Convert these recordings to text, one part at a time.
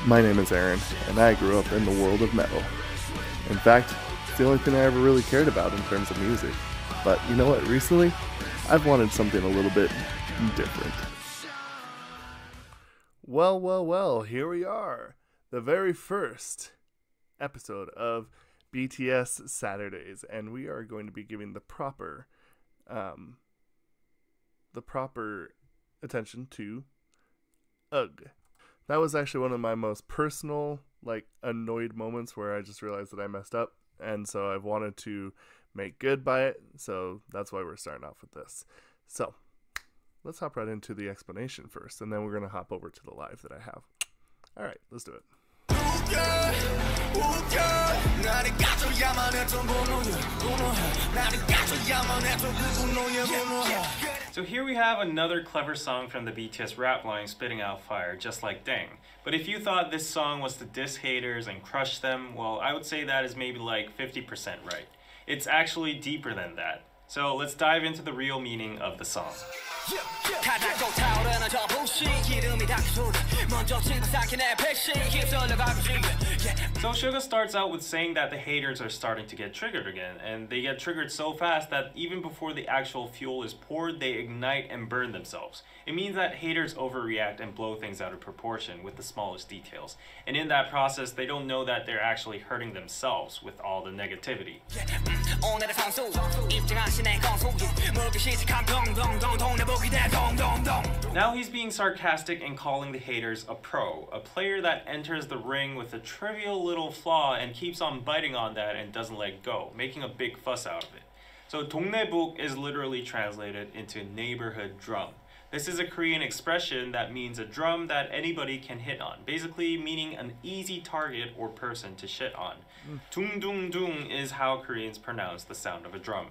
My name is Aaron, and I grew up in the world of metal. In fact, it's the only thing I ever really cared about in terms of music. But you know what, recently, I've wanted something a little bit different. Well, here we are. The very first episode of BTS Saturdays, and we are going to be giving the proper attention to UGG. That was actually one of my most personal, annoyed moments where I just realized that I messed up, and so I've wanted to make good by it, so that's why we're starting off with this. So, let's hop right into the explanation first, and then we're going to hop over to the live that I have. Alright, let's do it. So here we have another clever song from the BTS rap line spitting out fire, just like Dang. But if you thought this song was to diss haters and crush them, well, I would say that is maybe like 50% right. It's actually deeper than that. So let's dive into the real meaning of the song. So Suga starts out with saying that the haters are starting to get triggered again, and they get triggered so fast that even before the actual fuel is poured, they ignite and burn themselves. It means that haters overreact and blow things out of proportion with the smallest details, and in that process they don't know that they're actually hurting themselves with all the negativity. Now he's being sarcastic and calling the haters a pro, a player that enters the ring with a trivial little flaw and keeps on biting on that and doesn't let go, making a big fuss out of it. So 동네북 is literally translated into neighborhood drum. This is a Korean expression that means a drum that anybody can hit on, basically meaning an easy target or person to shit on. Dung dung dung is how Koreans pronounce the sound of a drum.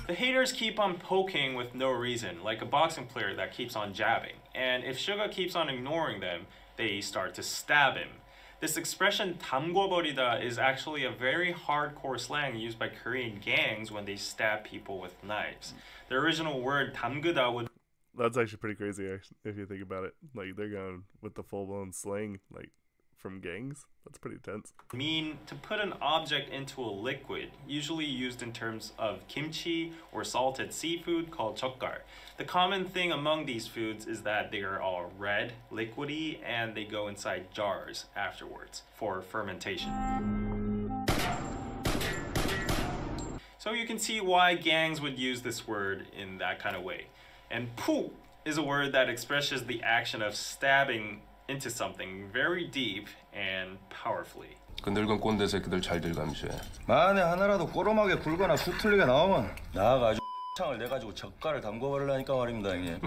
The haters keep on poking with no reason, like a boxing player that keeps on jabbing. And if Suga keeps on ignoring them, they start to stab him. This expression 담궈버리다 is actually a very hardcore slang used by Korean gangs when they stab people with knives. The original word 담그다 would... That's actually pretty crazy if you think about it. Like, they're going with the full-blown slang, from gangs. That's pretty tense. Mean to put an object into a liquid, usually used in terms of kimchi or salted seafood called 젓갈. The common thing among these foods is that they are all red, liquidy, and they go inside jars afterwards for fermentation. So you can see why gangs would use this word in that kind of way. And 푹 is a word that expresses the action of stabbing into something very deep and powerfully. 그 늙은 꼰대 새끼들 잘들 감시해. 만에 하나라도 호ром하게 굴거나 수틀리게 나오면 나가 아주 창을 내가지고 젓갈을 담궈버리려니까 말입니다, 형님.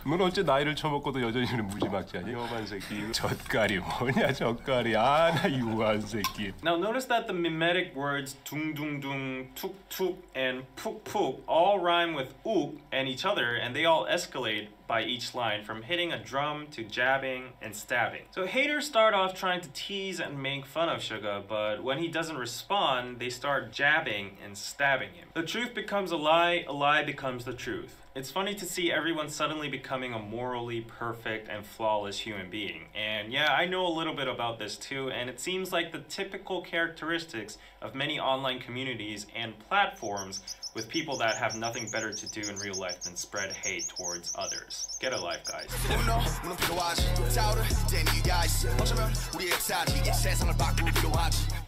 넌 어째 나이를 처먹고도 여전히 무지막지하니? 험한 새끼. 젓갈이 뭐냐, 젓갈이. 아, 나 유한 새끼. Now notice that the mimetic words 둥둥둥, 툭툭, and 푹푹 all rhyme with uk and each other, and they all escalate by each line, from hitting a drum to jabbing and stabbing. So haters start off trying to tease and make fun of Suga, but when he doesn't respond, they start jabbing and stabbing him. The truth becomes a lie becomes the truth. It's funny to see everyone suddenly becoming a morally perfect and flawless human being. And yeah, I know a little bit about this too, and it seems like the typical characteristics of many online communities and platforms with people that have nothing better to do in real life than spread hate towards others. Get a life, guys.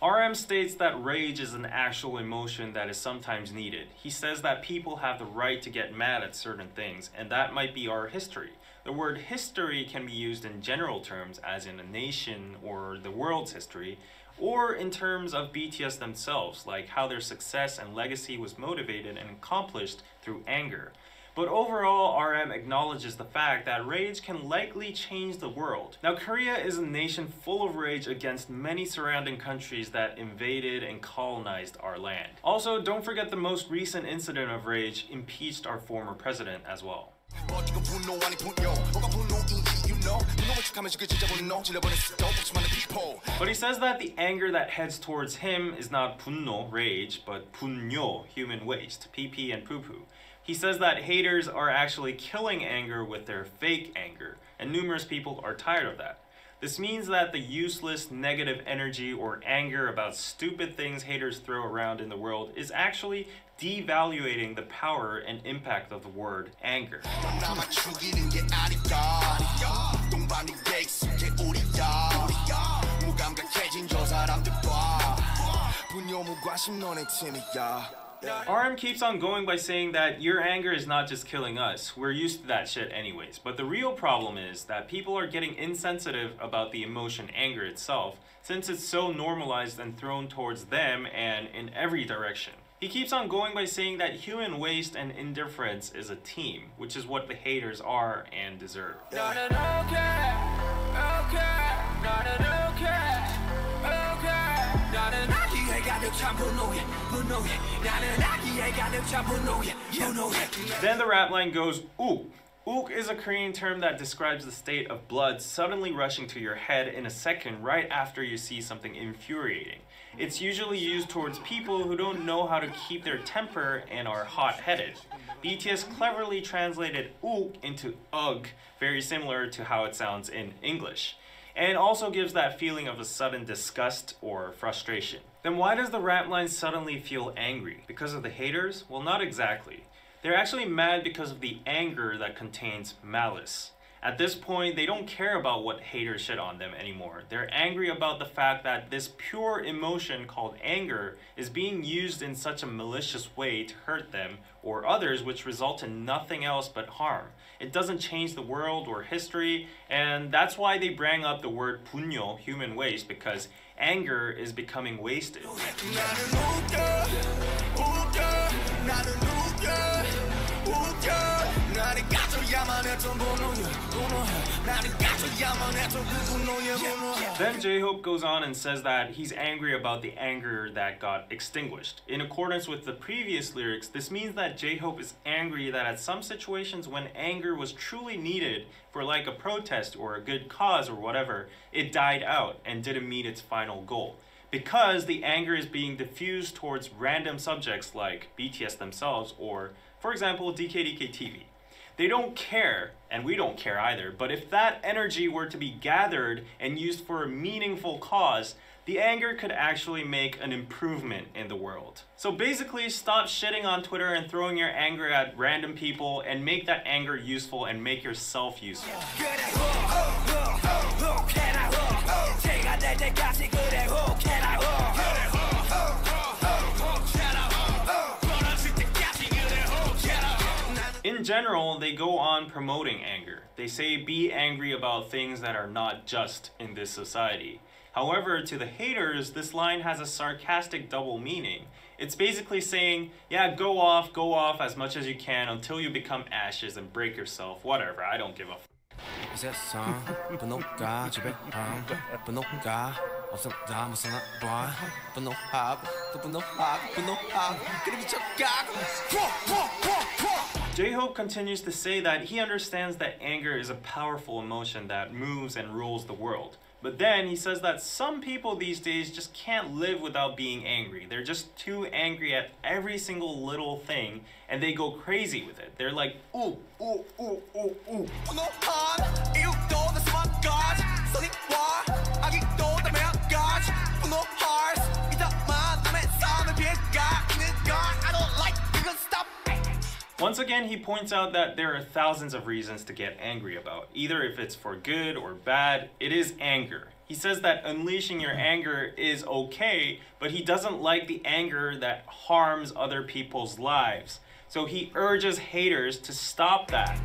RM states that rage is an actual emotion that is sometimes needed. He says that people have the right to get mad at certain things, and that might be our history. The word history can be used in general terms, as in a nation or the world's history, or in terms of BTS themselves, like how their success and legacy was motivated and accomplished through anger. But overall, RM acknowledges the fact that rage can likely change the world. Now, Korea is a nation full of rage against many surrounding countries that invaded and colonized our land. Also, don't forget the most recent incident of rage impeached our former president as well. But he says that the anger that heads towards him is not 분노, rage, but 분뇨, human waste, pee-pee and poo-poo. He says that haters are actually killing anger with their fake anger, and numerous people are tired of that. This means that the useless negative energy or anger about stupid things haters throw around in the world is actually devaluating the power and impact of the word anger. RM keeps on going by saying that your anger is not just killing us, we're used to that shit anyways. But the real problem is that people are getting insensitive about the emotion anger itself, since it's so normalized and thrown towards them and in every direction. He keeps on going by saying that human waste and indifference is a team, which is what the haters are and deserve. Then the rap line goes, ook. Ook is a Korean term that describes the state of blood suddenly rushing to your head in a second right after you see something infuriating. It's usually used towards people who don't know how to keep their temper and are hot-headed. BTS cleverly translated ook into ugh, very similar to how it sounds in English, and also gives that feeling of a sudden disgust or frustration. Then why does the rap line suddenly feel angry? Because of the haters? Well, not exactly. They're actually mad because of the anger that contains malice. At this point, they don't care about what haters shit on them anymore. They're angry about the fact that this pure emotion called anger is being used in such a malicious way to hurt them or others, which result in nothing else but harm. It doesn't change the world or history, and that's why they bring up the word 분뇨, human waste, because anger is becoming wasted. Then J-Hope goes on and says that he's angry about the anger that got extinguished. In accordance with the previous lyrics, this means that J-Hope is angry that at some situations when anger was truly needed for like a protest or a good cause or whatever, it died out and didn't meet its final goal. Because the anger is being diffused towards random subjects like BTS themselves or, for example, DKDK-TV. They don't care, and we don't care either, but if that energy were to be gathered and used for a meaningful cause, the anger could actually make an improvement in the world. So basically, stop shitting on Twitter and throwing your anger at random people and make that anger useful and make yourself useful. In general, they go on promoting anger. They say be angry about things that are not just in this society. However, to the haters, this line has a sarcastic double meaning. It's basically saying, yeah, go off as much as you can until you become ashes and break yourself, whatever, I don't give a f. J-Hope continues to say that he understands that anger is a powerful emotion that moves and rules the world. But then he says that some people these days just can't live without being angry. They're just too angry at every single little thing and they go crazy with it. They're like, ooh, ooh, ooh, ooh, ooh. Once again, he points out that there are thousands of reasons to get angry about. Either if it's for good or bad, it is anger. He says that unleashing your anger is okay, but he doesn't like the anger that harms other people's lives. So he urges haters to stop that.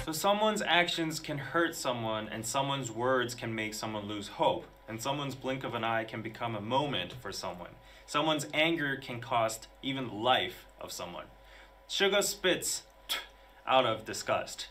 So someone's actions can hurt someone, and someone's words can make someone lose hope, and someone's blink of an eye can become a moment for someone. Someone's anger can cost even the life of someone. Suga spits out of disgust.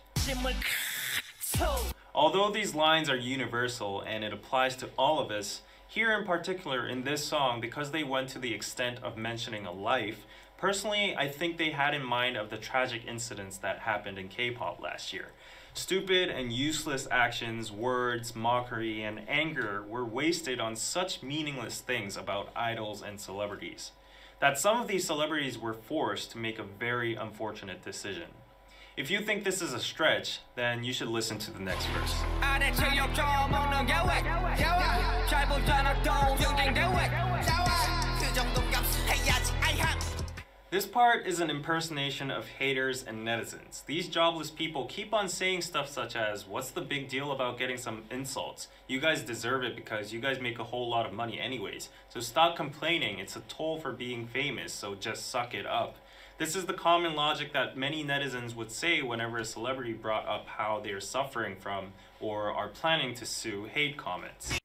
Although these lines are universal and it applies to all of us, Here in particular, in this song, because they went to the extent of mentioning a life, personally, I think they had in mind of the tragic incidents that happened in K-pop last year. Stupid and useless actions, words, mockery, and anger were wasted on such meaningless things about idols and celebrities, that some of these celebrities were forced to make a very unfortunate decision. If you think this is a stretch, then you should listen to the next verse. This part is an impersonation of haters and netizens. These jobless people keep on saying stuff such as, what's the big deal about getting some insults? You guys deserve it because you guys make a whole lot of money anyways. So stop complaining, it's a toll for being famous, so just suck it up. This is the common logic that many netizens would say whenever a celebrity brought up how they are suffering from or are planning to sue hate comments.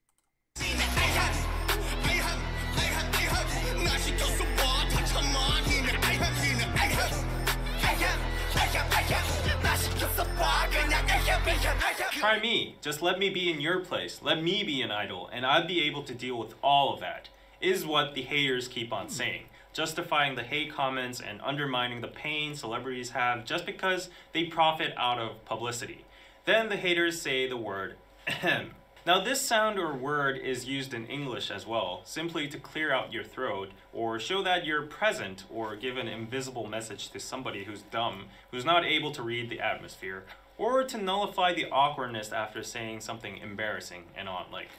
Try me. Just let me be in your place. Let me be an idol, and I'd be able to deal with all of that, is what the haters keep on saying, justifying the hate comments and undermining the pain celebrities have just because they profit out of publicity. Then the haters say the word ahem. Now this sound or word is used in English as well, simply to clear out your throat or show that you're present or give an invisible message to somebody who's dumb, who's not able to read the atmosphere, or to nullify the awkwardness after saying something embarrassing and on, like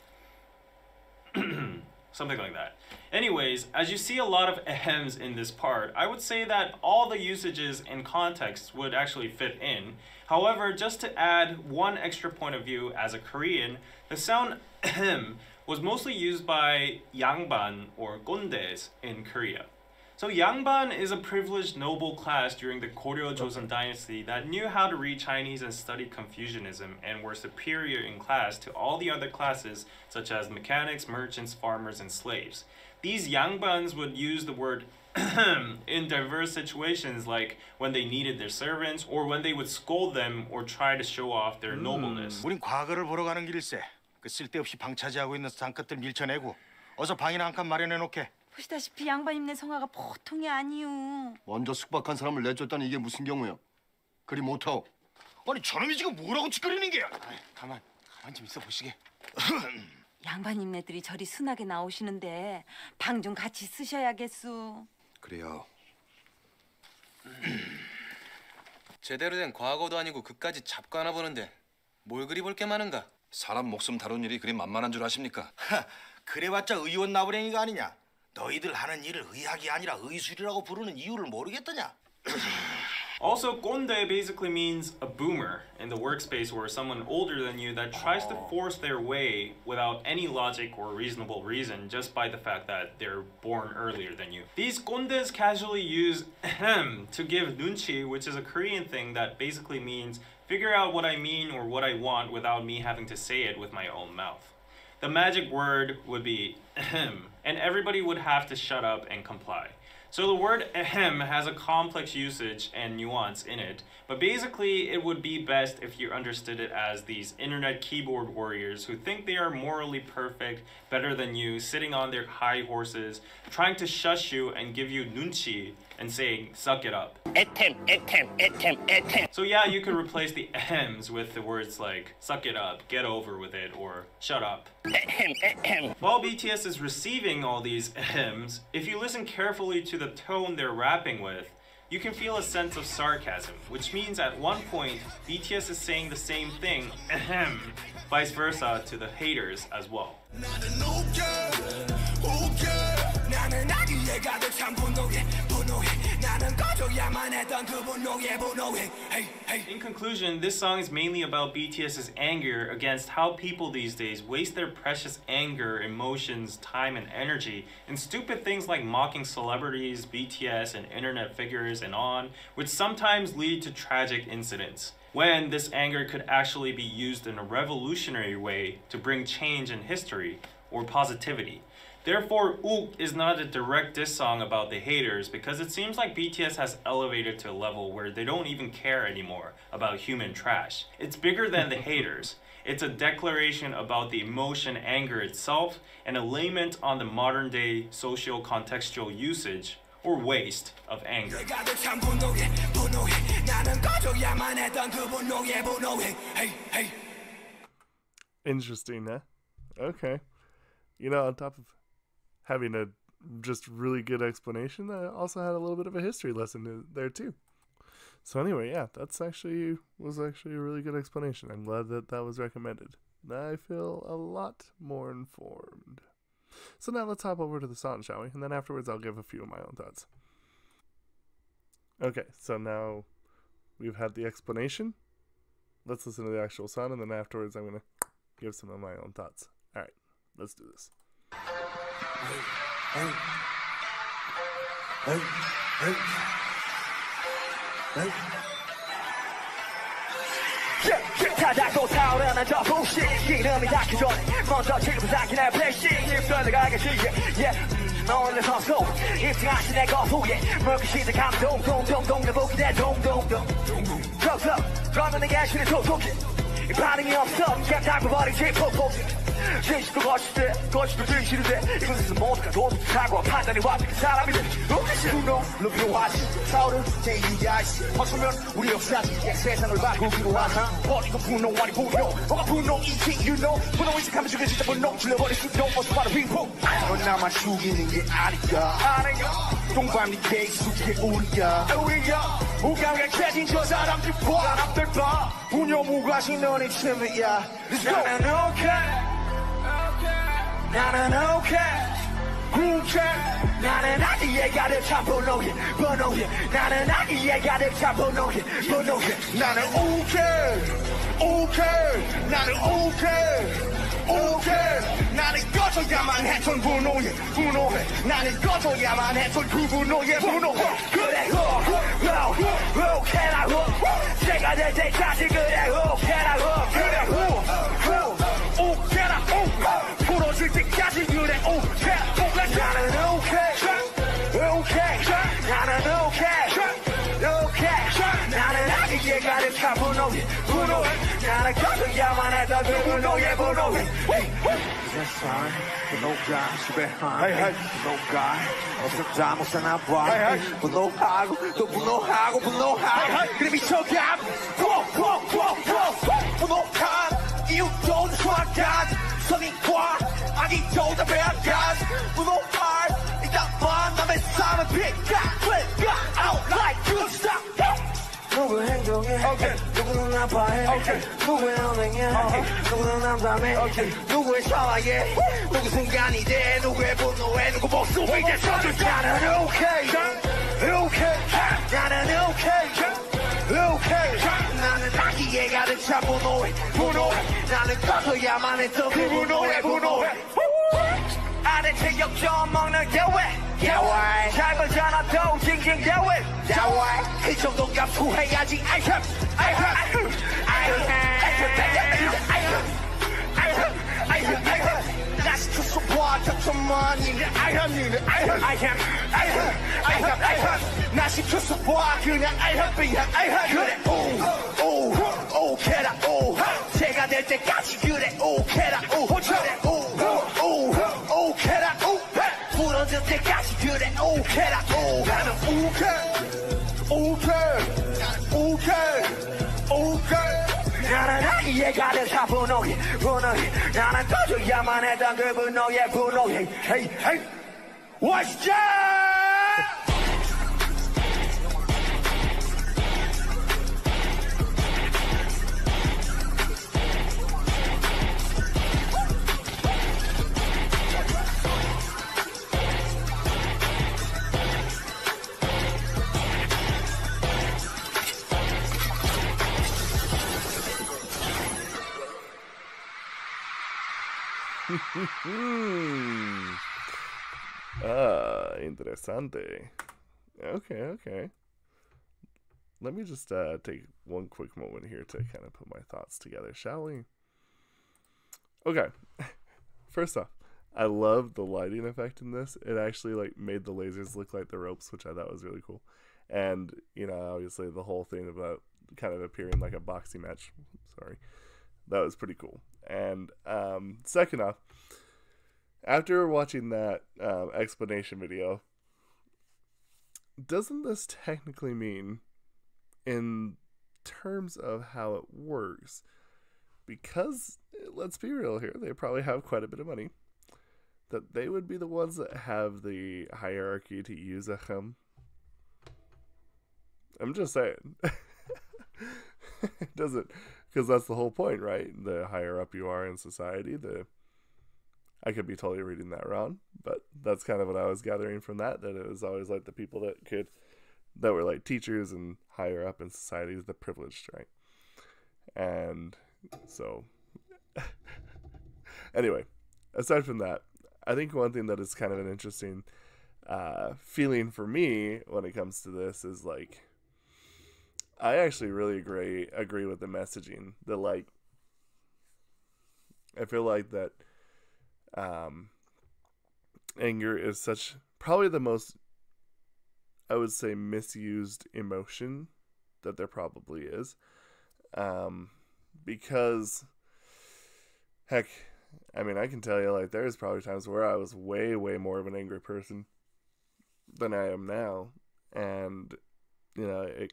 something like that. Anyways, as you see a lot of ahems in this part, I would say that all the usages and contexts would actually fit in. However, just to add one extra point of view as a Korean, the sound ahem was mostly used by 양반 or 꼰대s in Korea. So 양반 is a privileged noble class during the Goryeo Joseon dynasty that knew how to read Chinese and study Confucianism and were superior in class to all the other classes such as mechanics, merchants, farmers, and slaves. These 양반s would use the word in diverse situations like when they needed their servants or when they would scold them or try to show off their nobleness. 우린 과거를 보러 가는 길일세. 그 쓸데없이 방 차지하고 있는 상끝들 밀쳐내고 어서 방이나 한 칸 마련해 놓게. 보시다시피 양반님네 성화가 보통이 아니요. 먼저 숙박한 사람을 내쫓다니 이게 무슨 경우야? 그리 못하오. 아니 저놈이 지금 뭐라고 짓거리는 게야? 가만 좀 있어 보시게. 양반님네들이 저리 순하게 나오시는데 방 좀 같이 쓰셔야겠소. 그래요. 제대로 된 과거도 아니고 그까지 잡고 하나 보는데 뭘 그리 볼 게 많은가? 사람 목숨 다룬 일이 그리 만만한 줄 아십니까? 그래봤자 의원 나부랭이가 아니냐? 너희들 하는 일을 의학이 아니라 의술이라고 부르는 이유를 모르겠더냐? Also, 꼰대 basically means a boomer in the workspace or someone older than you that tries to force their way without any logic or reasonable reason just by the fact that they're born earlier than you. These 꼰대s casually use ahem to give nunchi, which is a Korean thing that basically means figure out what I mean or what I want without me having to say it with my own mouth. The magic word would be ahem, and everybody would have to shut up and comply. So the word ahem has a complex usage and nuance in it, but basically it would be best if you understood it as these internet keyboard warriors who think they are morally perfect, better than you, sitting on their high horses, trying to shush you and give you nunchi and saying, suck it up. So yeah, you could replace the ahems with the words like, suck it up, get over with it, or shut up. While BTS is receiving all these ahems, if you listen carefully to the tone they're rapping with, you can feel a sense of sarcasm, which means at one point, BTS is saying the same thing, ahem, vice versa to the haters as well. In conclusion, this song is mainly about BTS's anger against how people these days waste their precious anger, emotions, time, and energy in stupid things like mocking celebrities, BTS, and internet figures and on, which sometimes lead to tragic incidents, when this anger could actually be used in a revolutionary way to bring change in history or positivity. Therefore, Ook is not a direct diss song about the haters because it seems like BTS has elevated to a level where they don't even care anymore about human trash. It's bigger than the haters. It's a declaration about the emotion anger itself and a lament on the modern day social contextual usage or waste of anger. Interesting, huh? Okay. You know, on top of having a just really good explanation, I also had a little bit of a history lesson there too. So anyway, yeah, was actually a really good explanation. I'm glad that was recommended. I feel a lot more informed. So now let's hop over to the song, shall we? And then afterwards I'll give a few of my own thoughts. Okay, so now we've had the explanation. Let's listen to the actual song, and then afterwards I'm going to give some of my own thoughts. All right, let's do this. 타닥도 타오르는 저 부시 이름이 닿기 전에 먼저 지금 닿기나 플래시 입술을 가겠지 너를 선수 입증하신 내 거부에 물귀시들 감동 동동동 내 보기대 동동동 턱턱 그러면 내게 쉬는 톡톡이 이 반응이 없어 그냥 닦아버리지 폭폭이 진실도 거짓도 진실인데 이것은 모두가 도둑 사고 판단이 완벽한 사람이 돼 분노로 필요하지 타오른 제2야시 어쩌면 우리 역사지 세상을 바꾸기로 하나 버리고 분노 아니 분노 뭐가 분노이지 you know 분노인식하면 죽여 진짜 분노 질러버릴 수도 없어 바로 빙봉 넌 나만 죽이는 게 아니야 동방이 계속해 우리야 우감각해진 저 사람들 봐 분노 무관심 너네 틈이야 Let's go 나는 okay 나는 okay 나는 아기의 가득 찬 분노해 나는 아기의 가득 찬 분노해 나는 okay 나는 okay 나는 꺼져야만 했던 분노해 나는 꺼져야만 했던 그 분노해 그래 okay라고 제가 될 때까지 그래 okay라고 풀어줄 때까지 그래 나는 okay 나는 아기에 가득 찬 분노해 나는 꺼져야만 했던 그 분노해 세상 분노가 지배한 분노가 없었다 못 사나봐 분노하고 또 분노하고 그래 미쳐가 분노한 이유도 정확한 선인과 악의도 다 배합한 분노할 이따만 남의 삶을 pick out like good stuff 누구 행동해 누구는 아파해 누구의 언행해 누구는 남담해 누구의 샤워해 누구 순간이 돼 누구의 분노해 누구 목숨이 돼 나는 okay 나는 okay 나는 아기에 가득 찬 분노해 나는 꺼져야만 했던 그 분노해 아래 체격점 먹는 예외 잘 걸잖아도 징징 예외 이 정도 값 후회하지 나 시켰어 봐 잠깐만이 나 시켰어 봐 그냥 그래 오케라 제가 될 때까지 그래 오케라 오케라 부러질 때까지 그래 오케라 나는 오케이 나는 아기에 가득 찬 분노해 나는 꺼져야만 했던 그 분노해 Hey What's that? Interesante. Okay. Let me just take one quick moment here to kind of put my thoughts together, shall we? Okay. First off, I love the lighting effect in this. It actually like made the lasers look like the ropes, which I thought was really cool. And you know, obviously the whole thing about kind of appearing like a boxing match. Sorry, that was pretty cool. And second off, after watching that explanation video, doesn't this technically mean, in terms of how it works, because let's be real here, they probably have quite a bit of money, that they would be the ones that have the hierarchy to use a hum? I'm just saying. It doesn't, because that's the whole point, right? The higher up you are in society, I could be totally reading that wrong, but that's kind of what I was gathering from that it was always like the people that were like teachers and higher up in society, the privileged, right? And so anyway, aside from that, I think one thing that is kind of an interesting feeling for me when it comes to this is like, I actually really agree with the messaging. That like, I feel like that anger is probably the most, I would say, misused emotion that there probably is. Because heck, I mean, I can tell you, like, there's probably times where I was way, way more of an angry person than I am now. And, you know, it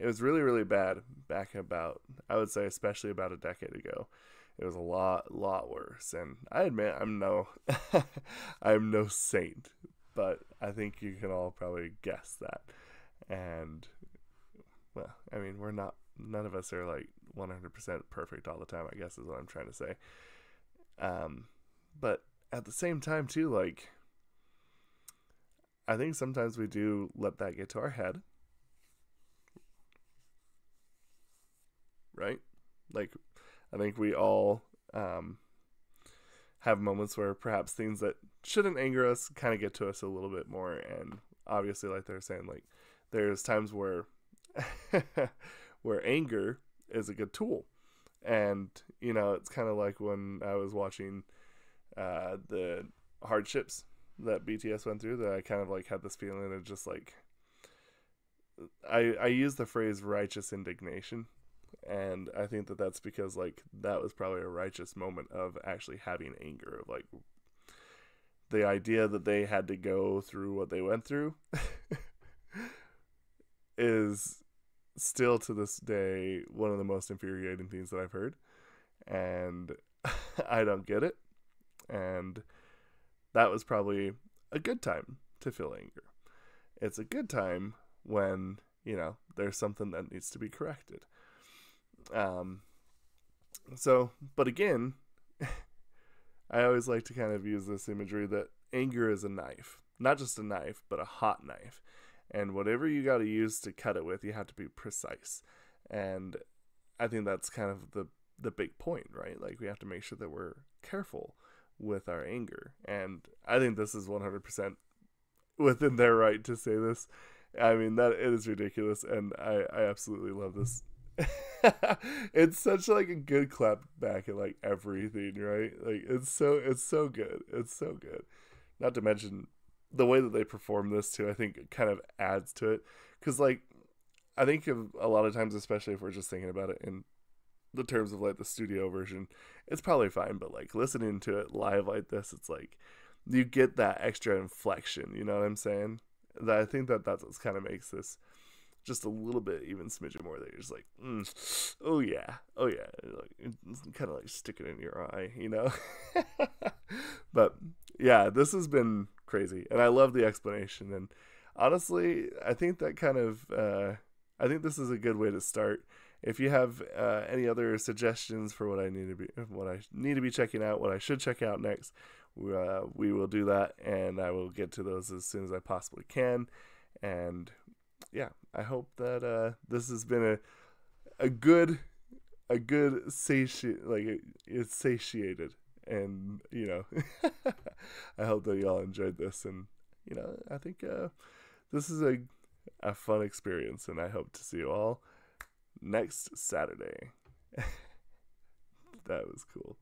was really, really bad back about, I would say, especially about a decade ago. It was a lot worse. And I admit, I'm no saint, but I think you can all probably guess that. And, well, I mean, none of us are like 100% perfect all the time, I guess is what I'm trying to say. But at the same time too, like, I think sometimes we do let that get to our head. Right? Like, I think we all have moments where perhaps things that shouldn't anger us kind of get to us a little bit more. And obviously, like they're saying, like, there's times where where anger is a good tool. And, you know, it's kind of like when I was watching the hardships that BTS went through, that I kind of like had this feeling of just like, I use the phrase righteous indignation. And I think that that's because, like, that was probably a righteous moment of actually having anger, of like the idea that they had to go through what they went through is still to this day one of the most infuriating things that I've heard. And I don't get it. And that was probably a good time to feel anger. It's a good time when, you know, there's something that needs to be corrected. But again, I always like to kind of use this imagery that anger is a knife, not just a knife, but a hot knife. And whatever you got to use to cut it with, you have to be precise. And I think that's kind of the big point, right? Like, we have to make sure that we're careful with our anger. And I think this is 100% within their right to say this. I mean, that it is ridiculous, and I absolutely love this. It's such like a good clap back at like everything, right? Like, it's so good. It's so good. Not to mention the way that they perform this too, I think it kind of adds to it. Because, like, I think a lot of times, especially if we're just thinking about it in the terms of like the studio version, it's probably fine. But like listening to it live like this, it's like you get that extra inflection. You know what I'm saying? That I think that's what kind of makes this just a little bit even smidgen more. That you're just like, oh yeah, like, it's kind of like sticking in your eye, you know. But yeah, this has been crazy, and I love the explanation. And honestly, I think that kind of I think this is a good way to start. If you have any other suggestions for what I need to be checking out, what I should check out next, we will do that, and I will get to those as soon as I possibly can. And yeah, I hope that this has been a good it's satiated, and you know, I hope that y'all enjoyed this, and you know, I think this is a fun experience, and I hope to see you all next Saturday. That was cool.